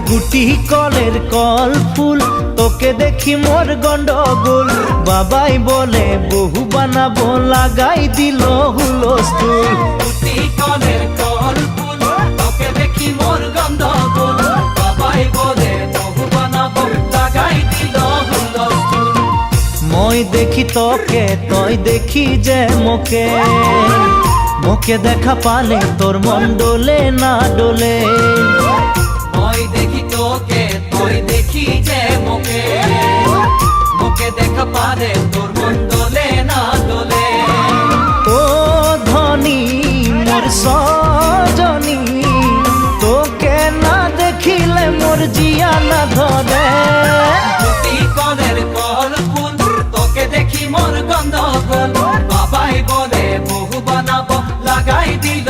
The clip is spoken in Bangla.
গুটি কলের কল ফুল, তোকে দেখি মোর গন্ডগোল। বাবাই বলে বহু বানাবো, লাগাই দিল হুলস্থুল। গুটি কলের কল ফুল, তোকে দেখি মোর গন্ডগোল। বাবাই বলে বহু বানাবো, লাগাই দিল হুলস্থুল। মই দেখি তোকে, তই দেখি যে মোকে, মোকে দেখা পালে তোর মন ডোলে না ডোলে। মই দেখি তোকে, তুই দেখি যে মোকে, মোকে দেখা পারে তোর মন দোলে না দোলে। ও ধনী মোর সজনী, তোকে না দেখিলে মোর জিয়া না ধরে। গুটি কলের কল ফুল, তোকে দেখি মোর গন্ডগোল। বাবাই বলে বহু বানাবো, লাগাই দিল